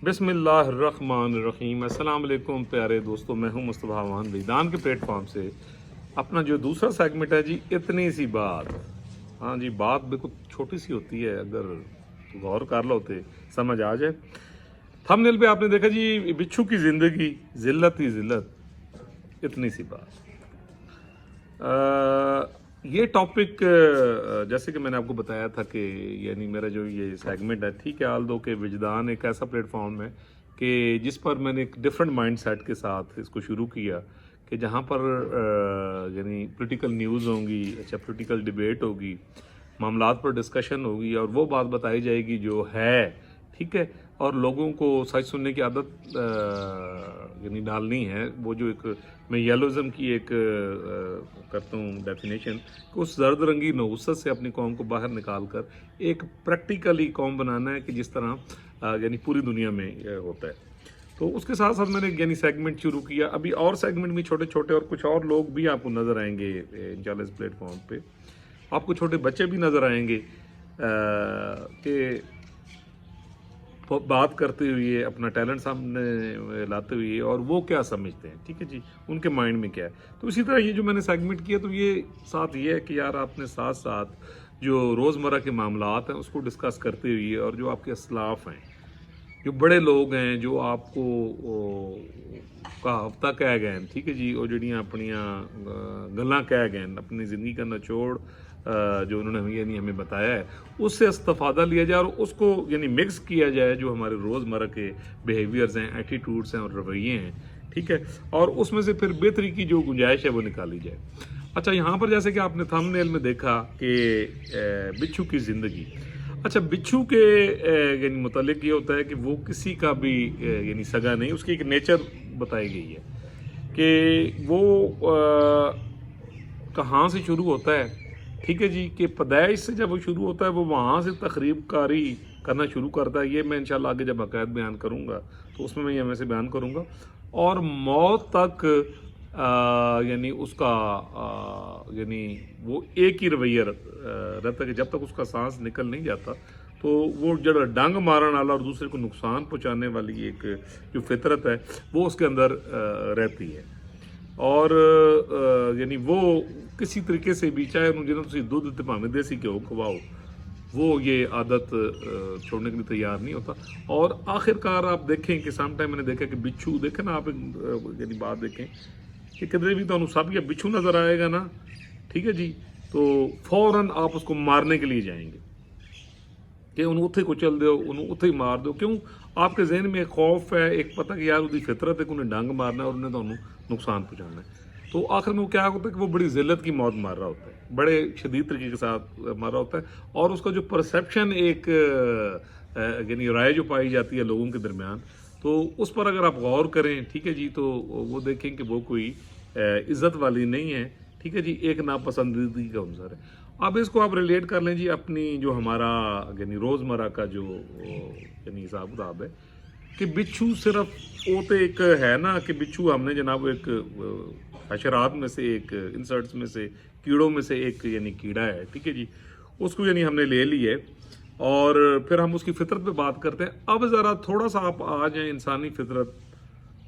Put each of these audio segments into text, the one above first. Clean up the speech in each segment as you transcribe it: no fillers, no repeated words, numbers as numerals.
बिस्मिल्लाहिर्रहमानिर्रहीम। अस्सलाम वालेकुम प्यारे दोस्तों, मैं हूं मुस्तफ़ा मान विदान के प्लेटफॉर्म से। अपना जो दूसरा सेगमेंट है जी, इतनी सी बात। हाँ जी, बात बिल्कुल छोटी सी होती है, अगर गौर कर लो तो समझ आ जाए। थंबनेल पे आपने देखा जी, बिच्छू की ज़िंदगी जिल्लत ही जिल्लत, इतनी सी बात। ये टॉपिक जैसे कि मैंने आपको बताया था कि यानी मेरा जो ये सेगमेंट है, ठीक है, आल दो के विजदान एक ऐसा प्लेटफॉर्म है कि जिस पर मैंने एक डिफरेंट माइंडसेट के साथ इसको शुरू किया कि जहाँ पर यानी पॉलिटिकल न्यूज़ होंगी, अच्छा पॉलिटिकल डिबेट होगी, मामलात पर डिस्कशन होगी और वो बात बताई जाएगी जो है, ठीक है। और लोगों को सच सुनने की आदत यानी डालनी है। वो जो एक मैं येलोज़म की एक करता हूँ डेफिनेशन कि उस जर्द रंगी नहुसत से अपनी कौम को बाहर निकाल कर एक प्रैक्टिकली कौम बनाना है कि जिस तरह यानी पूरी दुनिया में होता है। तो उसके साथ साथ मैंने यानी सेगमेंट शुरू किया। अभी और सेगमेंट भी छोटे छोटे और कुछ और लोग भी आपको नज़र आएंगे इंशाल्लाह इस प्लेटफॉर्म पे। आपको छोटे बच्चे भी नज़र आएंगे कि बात करते हुए अपना टैलेंट सामने लाते हुए और वो क्या समझते हैं, ठीक है जी, उनके माइंड में क्या है। तो इसी तरह ये जो मैंने सेगमेंट किया, तो ये साथ ये है कि यार आपने साथ साथ जो रोज़मर्रा के मामलात हैं उसको डिस्कस करते हुए और जो आपके असलाफ हैं, जो बड़े लोग हैं, जो आपको कहावतां कह गए, ठीक है जी, और जड़ियाँ अपनियाँ गल्लां कह गए, अपनी ज़िंदगी का निचोड़ जो उन्होंने हमें यानी हमें बताया है, उससे इस्तिफादा लिया जाए और उसको यानी मिक्स किया जाए जो हमारे रोज़मर्रा के बिहेवियर्स हैं, एटीट्यूड्स हैं और रवैये हैं, ठीक है, और उसमें से फिर बेहतरी की जो गुंजाइश है वो निकाली जाए। अच्छा, यहाँ पर जैसे कि आपने थंबनेल में देखा कि बिच्छू की ज़िंदगी। अच्छा, बिच्छू के यानी मुतालिक ये होता है कि वो किसी का भी यानी सगा नहीं, उसकी एक नेचर बताई गई है कि वो कहाँ से शुरू होता है, ठीक है जी, कि पैदाइश से जब वो शुरू होता है वो वहाँ से तकरीब कारी करना शुरू करता है। ये मैं इंशाल्लाह आगे जब बाकायदा बयान करूँगा तो उसमें मैं ये वैसे बयान करूँगा। और मौत तक यानी उसका यानी वो एक ही रवैया रहता है कि जब तक उसका सांस निकल नहीं जाता तो वो जब डंग मारन वाला और दूसरे को नुकसान पहुँचाने वाली एक जो फितरत है वो उसके अंदर रहती है। और यानी वो किसी तरीके से भी, चाहे जिन्होंने दूध भावें देसी घ्यो खवाओ, वो ये आदत छोड़ने के लिए तैयार नहीं होता। और आखिरकार आप देखें कि सम टाइम मैंने देखा कि बिच्छू, देखें ना आप यानी बात देखें कि किधरे भी तो सब या बिच्छू नज़र आएगा ना, ठीक है जी, तो फौरन आप उसको मारने के लिए जाएंगे कि उन्होंने उत्थे को चल दो, उन्होंने उत्थे ही मार दो। क्यों? आपके जहन में एक खौफ है, एक पता कि यार उसकी फितरत है कि उन्हें डंग मारना है और उन्हें तो नुकसान पहुँचाना है। तो आखिर में वो क्या होता है कि वो बड़ी जिल्लत की मौत मार रहा होता है, बड़े शदीद तरीके के साथ मार रहा होता है। और उसका जो परसेप्शन एक यानी राय जो पाई जाती है लोगों के दरमियान, तो उस पर अगर आप गौर करें, ठीक है जी, तो वो देखें कि वो कोई इज़्ज़त वाली नहीं है, ठीक है जी, एक नापसंदीदगी का अंसर है। अब इसको आप रिलेट कर लें जी अपनी जो हमारा यानी रोज़मर्रा का जो यानी हिसाब किताब है कि बिच्छू सिर्फ वो तो एक है ना कि बिच्छू हमने जनाब एक हशरात में से एक, इंसेक्ट्स में से, कीड़ों में से एक यानी कीड़ा है, ठीक है जी, उसको यानी हमने ले ली है और फिर हम उसकी फितरत पे बात करते हैं। अब ज़रा थोड़ा सा आप आ जाएँ इंसानी फितरत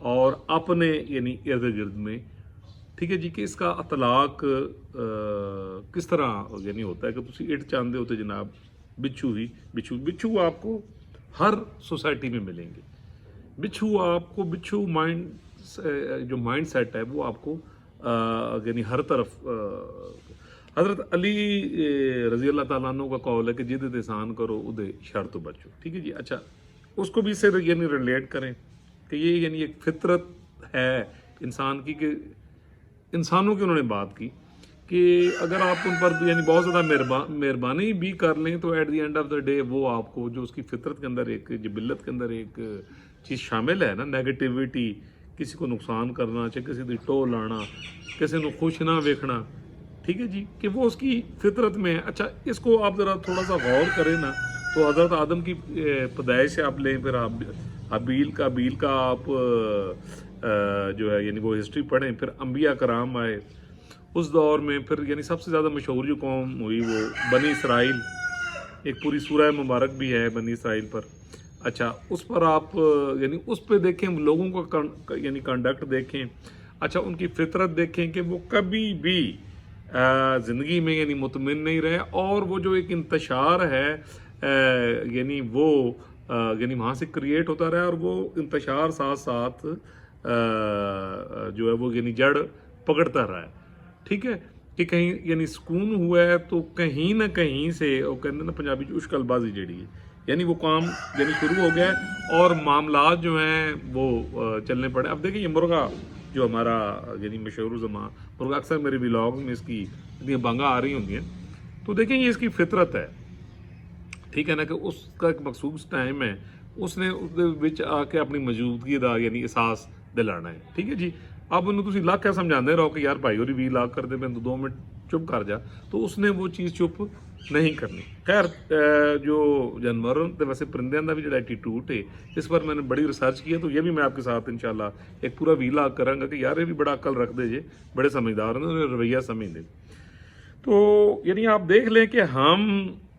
और अपने यानी इर्द गिर्द में, ठीक है जी, कि इसका अतलाक किस तरह यानी होता है कि तुम इट चाहते हो तो जनाब बिच्छू आपको हर सोसाइटी में मिलेंगे। बिच्छू माइंड जो माइंड सेट है वो आपको यानी हर तरफ हज़रत अली रज़ी अल्लाह ताला अन्हु का कौल है कि जिद एहसान करो उदे शर तो बचो, ठीक है जी। अच्छा, उसको भी इससे यानी रिलेट करें कि ये यानी एक फितरत है इंसान की कि इंसानों की उन्होंने बात की कि अगर आप उन पर यानी बहुत ज़्यादा मेहरबानी भी कर लें तो at the end of the day वो आपको जो उसकी फितरत के अंदर एक जिबिल्लत के अंदर एक चीज़ शामिल है ना, नेगेटिविटी, किसी को नुकसान करना, चाहे किसी की टो लाना, किसी को खुश ना देखना, ठीक है जी, कि वो उसकी फितरत में है। अच्छा, इसको आप ज़रा थोड़ा सा गौर करें ना, तो हज़रत आदम की पैदाइश से आप लें, फिर आप हबील का आप जो है यानी वो हिस्ट्री पढ़ें, फिर अंबिया कराम आए उस दौर में, फिर यानी सबसे ज़्यादा मशहूर जो कौम हुई वो बनी इसराइल, एक पूरी सूरह मुबारक भी है बनी इसराइल पर। अच्छा उस पर आप यानी उस पे देखें लोगों का यानी कंडक्ट देखें, अच्छा उनकी फितरत देखें कि वो कभी भी ज़िंदगी में यानी मुतमिन नहीं रहे, और वो जो एक इंतशार है यानी वो यानी वहाँ से क्रिएट होता रहा, और वो इंतशार साथ साथ जो है वो यानी जड़ पकड़ता रहा है। ठीक है कि कहीं यानी सुकून हुआ है तो कहीं ना कहीं से वो कहते हैं ना पंजाबी च उश्कलबाजी जड़ी है, यानी वो काम यानी शुरू हो गया है और मामलात जो हैं वो चलने पड़े। अब देखिए ये मुर्गा जो हमारा यानी मशहूर ज़मा मुर्गा, अक्सर मेरे व्लॉग में इसकी इतनी बांगा आ रही होंगी हैं, तो देखें ये इसकी फितरत है, ठीक है ना, कि उसका एक मखसूस टाइम है, उसने उसਦੇ ਵਿੱਚ आके अपनी मौजूदगी ਦਾ यानी एहसास दिलाना है। ठीक है जी, अब ਉਹਨੂੰ ਤੁਸੀਂ ਲੱਖ ਸਮਝਾਉਂਦੇ ਰਹੋ ਕਿ ਯਾਰ ਭਾਈ ਹੋਰੀ 20 लाख कर दे, मैं तो 2 मिनट चुप कर जा, तो उसने वो चीज़ चुप नहीं करनी। खैर जो जानवरों तो वैसे परिंदों का भी जो एटीट्यूड है, इस पर मैंने बड़ी रिसर्च की है, तो ये भी मैं आपके साथ इंशाल्लाह एक पूरा 20 लाख करांगा कि यार ये भी बड़ा अक्ल रखते जे, बड़े समझदार ने, रवैया समझते। तो यानी आप देख लें कि हम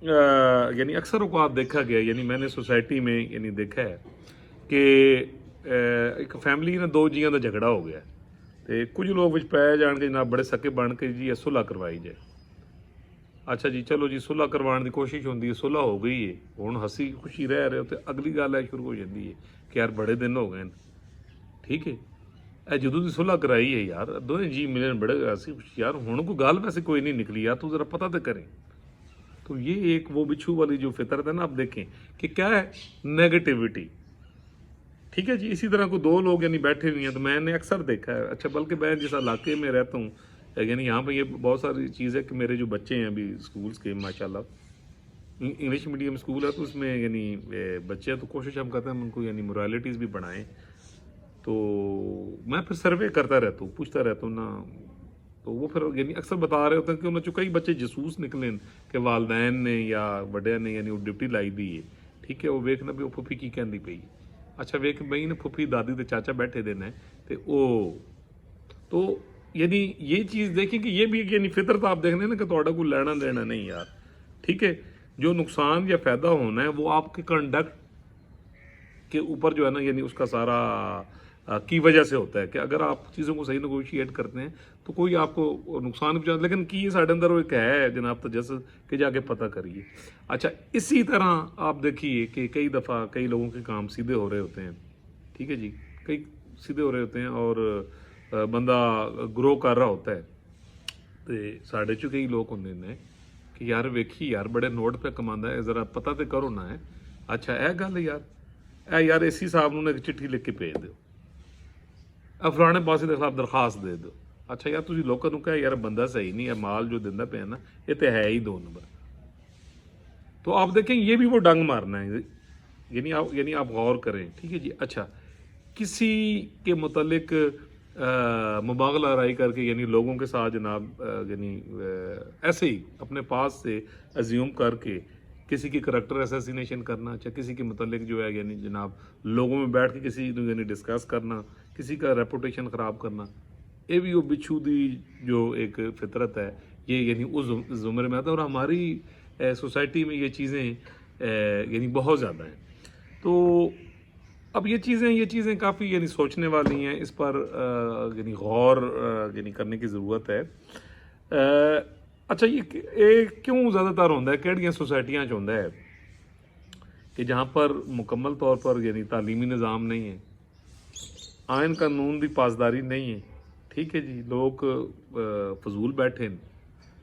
यानी अक्सर औक़ात देखा गया, यानी मैंने सोसाइटी में यानी देखा है कि एक फैमिली ने 2 जीआं का झगड़ा हो गया, तो कुछ लोग विच पै जान के जनाब बड़े सके बन के जी सुलह करवाई जाए। अच्छा जी चलो जी सुलह करवाने की कोशिश होती है, सुलह हो गई है, हुण हसी खुशी रह रहे हो, तो अगली गल है शुरू हो जाती है कि यार बड़े दिन हो गए हैं। ठीक है, जदों की सुलह कराई है यार दोवें जी मिलन बड़े हसी खुशी, यार हुण कोई गल वैसे कोई नहीं निकली, यार तू ज़रा पता तो करें। तो ये एक वो बिच्छू वाली जो फितरत है ना, आप देखें कि क्या है नेगेटिविटी। ठीक है जी, इसी तरह को 2 लोग यानी बैठे हुए हैं, तो मैंने अक्सर देखा है, अच्छा बल्कि मैं जिस इलाके में रहता हूँ यानी यहाँ पे ये बहुत सारी चीज़ है कि मेरे जो बच्चे हैं अभी स्कूल्स के माशाल्लाह इंग्लिश मीडियम स्कूल है, तो उसमें यानी बच्चे हैं, तो कोशिश हम करते हैं उनको यानी मोरालिटीज़ भी बढ़ाएं। तो मैं फिर सर्वे करता रहता हूँ, पूछता रहता हूँ ना, तो वो फिर यानी अक्सर बता रहे होते हैं कि उन्होंने जो कई बच्चे जसूस निकले कि वालदैन ने या बड़े ने यानी वो ड्यूटी लाई दी है। ठीक है, वो वेखना भी वो फुफी की कहती पई, अच्छा वेख बई ने फुफी दादी ते चाचा बैठे देना है, तो यानी ये चीज़ देखें कि ये भी यानी फितरत आप देखने ना कि थोड़ा कोई लेना देना नहीं यार। ठीक है, जो नुकसान या फ़ायदा होना है वो आपके कंडक्ट के ऊपर जो है ना यानी उसका सारा की वजह से होता है कि अगर आप चीज़ों को सही नेगोशिएट करते हैं तो कोई आपको नुकसान भी पहुंचा, लेकिन की साढ़े अंदर वो एक है जनाब तजस्सुस के जाके पता करिए। अच्छा इसी तरह आप देखिए कि कई दफ़ा कई लोगों के काम सीधे हो रहे होते हैं। ठीक है जी, कई सीधे हो रहे होते हैं और बंदा ग्रो कर रहा होता है, तो साढ़े चो कई लोग होंगे ने कि यार वेखी यार बड़े नोट पे कमांदा है, ज़रा पता तो करो ना है। अच्छा यह गल यार एसी साहब नूं एक चिट्ठी लिख के भेज दो, फलाने पासे के खिलाफ दरखास्त दे दो। अच्छा यार तुम लोगों को कहा यार बंदा सही नहीं है, माल जो दिंदा पे ना ये तो है ही 2 नंबर। तो आप देखें ये भी वो डंग मारना है, यानी आप गौर करें। ठीक है जी, अच्छा किसी के मुतलिक मुबागला राय करके यानी लोगों के साथ जनाब यानी ऐसे ही अपने पास से अज्यूम करके किसी की करैक्टर असैसिनेशन करना, अच्छा किसी के मुतलिक जो है यानी जनाब लोगों में बैठ के किसी यानी डिस्कस करना, किसी का रेपुटेशन ख़राब करना, ये भी वो बिच्छू दी जो एक फितरत है ये यानी उस ज़ुमरे में आता है, और हमारी सोसाइटी में ये चीज़ें यानी बहुत ज़्यादा हैं। तो अब ये चीज़ें काफ़ी यानी सोचने वाली हैं, इस पर यानी गौर यानी करने की ज़रूरत है। अच्छा ये क्यों ज़्यादातर होता है, किहड़ियां सोसाइटियां च होता है कि जहाँ पर मुकम्मल तौर पर यानी तालीमी निज़ाम नहीं है, आयन कानून की पासदारी नहीं है। ठीक है जी, लोग फजूल बैठे हैं,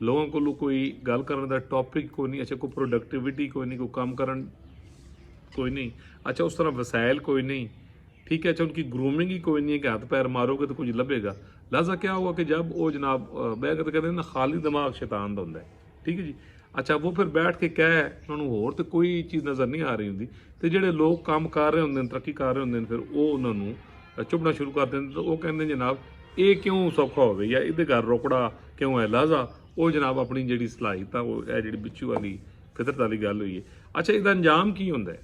लोगों को कोई गल करने का टॉपिक कोई नहीं, अच्छा कोई प्रोडक्टिविटी कोई नहीं, कोई काम करन कोई नहीं, अच्छा उस तरह वसाइल कोई नहीं। ठीक है, अच्छा उनकी ग्रूमिंग ही कोई नहीं है कि हाथ पैर मारोगे तो कुछ लभेगा। लिहाजा क्या हुआ कि जब वो जनाब बैठ के कहते हैं ना खाली दिमाग शैतान दा हुंदा है। ठीक है जी, अच्छा वो फिर बैठ के क्या है उन्होंने होर तो कोई चीज़ नज़र नहीं आ रही होंगी, तो ਜਿਹੜੇ लोग काम कर रहे होंगे तरक्की कर रहे होंगे फिर वो उन्होंने चुभना शुरू कर देंगे, तो वो कहते जनाब ये क्यों सौखा हो या ये घर रोकड़ा क्यों है। लिहाजा वो जनाब अपनी जी सलाहियत वो जी बिच्छू वाली फितरत वाली गल हुई है। अच्छा इसका अंजाम की होंगे,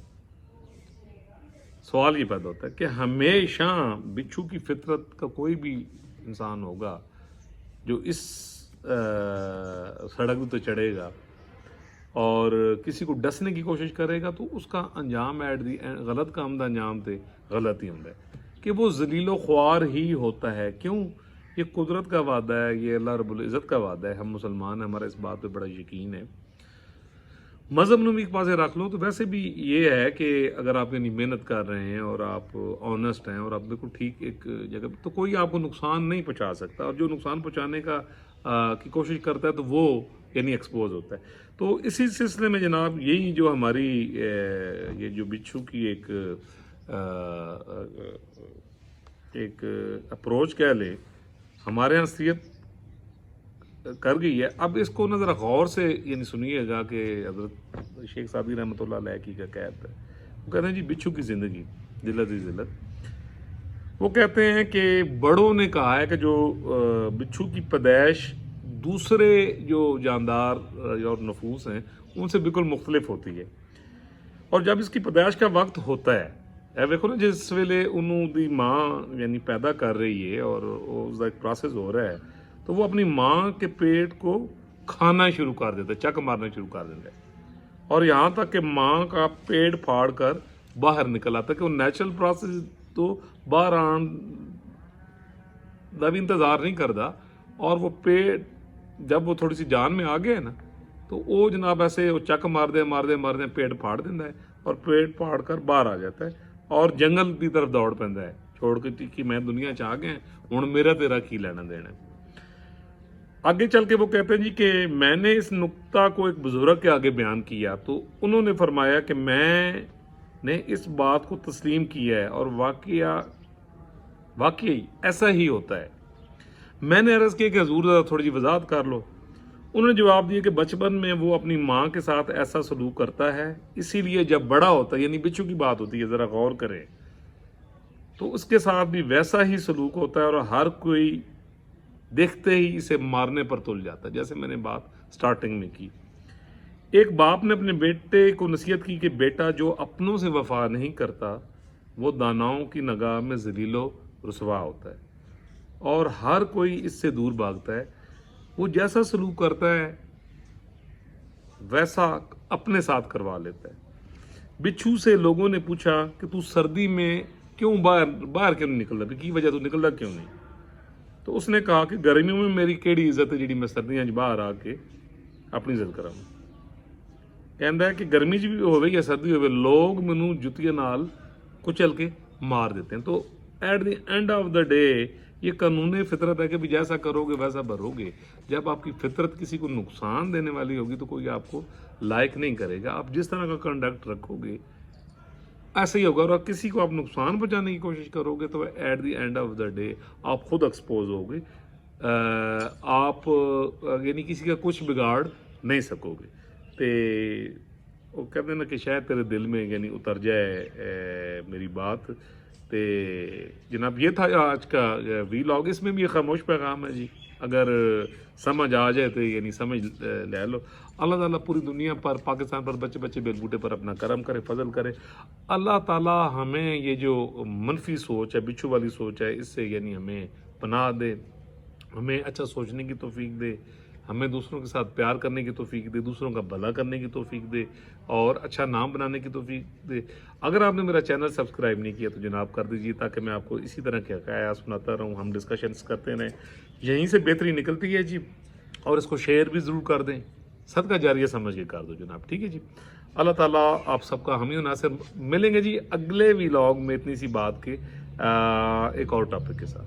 सवाल ये पैदा होता है कि हमेशा बिच्छू की फितरत का कोई भी इंसान होगा जो इस सड़क तो चढ़ेगा اور کسی کو ڈسنے کی کوشش کرے گا تو اس کا انجام ایٹ دی غلط کام دا انجام تے غلط ہی ہوتا ہے کہ وہ ذلیل و خوار ہی ہوتا ہے. کیوں؟ یہ قدرت کا وعدہ ہے, یہ اللہ رب العزت کا وعدہ ہے. ہم مسلمان ہیں, ہمارا اس بات پہ بڑا یقین ہے. مذہب نو بھی ایک پاسے رکھ لو تو ویسے بھی یہ ہے کہ اگر آپ یعنی محنت کر رہے ہیں اور آپ آنیسٹ ہیں اور آپ بالکل ٹھیک ایک جگہ تو کوئی آپ کو نقصان نہیں پہنچا سکتا, اور جو نقصان پہنچانے کا کی کوشش کرتا ہے تو وہ یعنی ایکسپوز ہوتا ہے. تو اسی سلسلے میں جناب یہی جو ہماری یہ جو بچھو کی ایک اپروچ کہہ لیں ہمارے یہاں نصیحت کر گئی ہے. اب اس کو نا ذرا غور سے یعنی سنیے گا کہ حضرت شیخ سعدی رحمۃ اللہ علیہ کی کا قید ہے. وہ کہتے ہیں جی بچھو کی زندگی ذلت ہی ذلت. وہ کہتے ہیں کہ بڑوں نے کہا ہے کہ جو بچھو کی پیدائش دوسرے جو جاندار اور نفوس ہیں ان سے بالکل مختلف ہوتی ہے, اور جب اس کی پیدائش کا وقت ہوتا ہے دیکھو نا جس ویلے انہوں دی ماں یعنی پیدا کر رہی ہے اور اس کا ایک پروسیس ہو رہا ہے تو وہ اپنی ماں کے پیٹ کو کھانا شروع کر دیتا ہے, چک مارنا شروع کر دیتا ہے, اور یہاں تک کہ ماں کا پیٹ پھاڑ کر باہر نکل آتا ہے کہ وہ نیچرل پروسیس تو باہر آن دا بھی انتظار نہیں کرتا, اور وہ پیٹ جب وہ تھوڑی سی جان میں آ گیا ہے نا تو وہ جناب ایسے وہ چک مار دے پیٹ پھاڑ دیتا ہے اور پیٹ پھاڑ کر باہر آ جاتا ہے اور جنگل کی طرف دوڑ پہنتا ہے چھوڑ کے کہ میں دنیا چ آ گیا ہوں میرا تیرا کی لینا دینا. آگے چل کے وہ کہتے ہیں جی کہ میں نے اس نقطہ کو ایک بزرگ کے آگے بیان کیا تو انہوں نے فرمایا کہ میں نے اس بات کو تسلیم کیا ہے اور واقعی ایسا ہی ہوتا ہے. میں نے عرض کیا کہ حضور ذرا تھوڑی جی وضاحت کر لو. انہوں نے جواب دیا کہ بچپن میں وہ اپنی ماں کے ساتھ ایسا سلوک کرتا ہے, اسی لیے جب بڑا ہوتا ہے یعنی بچھو کی بات ہوتی ہے ذرا غور کریں تو اس کے ساتھ بھی ویسا ہی سلوک ہوتا ہے اور ہر کوئی دیکھتے ہی اسے مارنے پر تل جاتا ہے. جیسے میں نے بات سٹارٹنگ میں کی, ایک باپ نے اپنے بیٹے کو نصیحت کی کہ بیٹا جو اپنوں سے وفا نہیں کرتا وہ داناؤں کی نگاہ میں ذلیل و رسوا ہوتا ہے اور ہر کوئی اس سے دور بھاگتا ہے. وہ جیسا سلوک کرتا ہے ویسا اپنے ساتھ کروا لیتا ہے. بچھو سے لوگوں نے پوچھا کہ تو سردی میں کیوں باہر کیوں نہیں نکلتا, کی وجہ تو نکلتا کیوں نہیں؟ تو اس نے کہا کہ گرمیوں میں میری کیڑی عزت ہے جی میں سردیاں باہر آ کے اپنی عزت کراں. کہندا ہے کہ گرمی بھی ہوے یا سردی ہوے لوگ مینوں جتیاں نال کچل کے مار دیتے ہیں. تو at the end of the day یہ قانون فطرت ہے کہ بھی جیسا کرو گے ویسا بھرو گے. جب آپ کی فطرت کسی کو نقصان دینے والی ہوگی تو کوئی آپ کو لائک نہیں کرے گا. آپ جس طرح کا کنڈکٹ رکھو گے ایسا ہی ہوگا, اور کسی کو آپ نقصان پہنچانے کی کوشش کرو گے تو at the end of the day آپ خود ایکسپوز ہوگے. آپ یعنی کسی کا کچھ بگاڑ نہیں سکو گے. تے وہ کہتے ہیں نا کہ شاید تیرے دل میں یعنی اتر جائے میری بات. تے جناب یہ تھا آج کا وی لاگ. اس میں بھی یہ خاموش پیغام ہے جی, اگر سمجھ آ جائے تو یعنی سمجھ لے لو. اللہ تعالیٰ پوری دنیا پر پاکستان پر بچے بیل بوٹے پر اپنا کرم کرے, فضل کرے. اللہ تعالیٰ ہمیں یہ جو منفی سوچ ہے, بچھو والی سوچ ہے, اس سے یعنی ہمیں پناہ دے, ہمیں اچھا سوچنے کی توفیق دے, ہمیں دوسروں کے ساتھ پیار کرنے کی توفیق دے, دوسروں کا بھلا کرنے کی توفیق دے اور اچھا نام بنانے کی توفیق دے. اگر آپ نے میرا چینل سبسکرائب نہیں کیا تو جناب کر دیجیے تاکہ میں آپ کو اسی طرح کے حقائق سناتا رہوں, ہم ڈسکشنز کرتے رہیں. یہیں سے بہتری نکلتی ہے جی. اور اس کو شیئر بھی ضرور کر دیں, صدقہ جاریہ سمجھ کے کر دو جناب, ٹھیک ہے جی. اللہ تعالیٰ آپ سب کا حامی و ناصر. ملیں گے جی اگلے وی لاگ میں اتنی سی بات کے ایک اور ٹاپک کے ساتھ.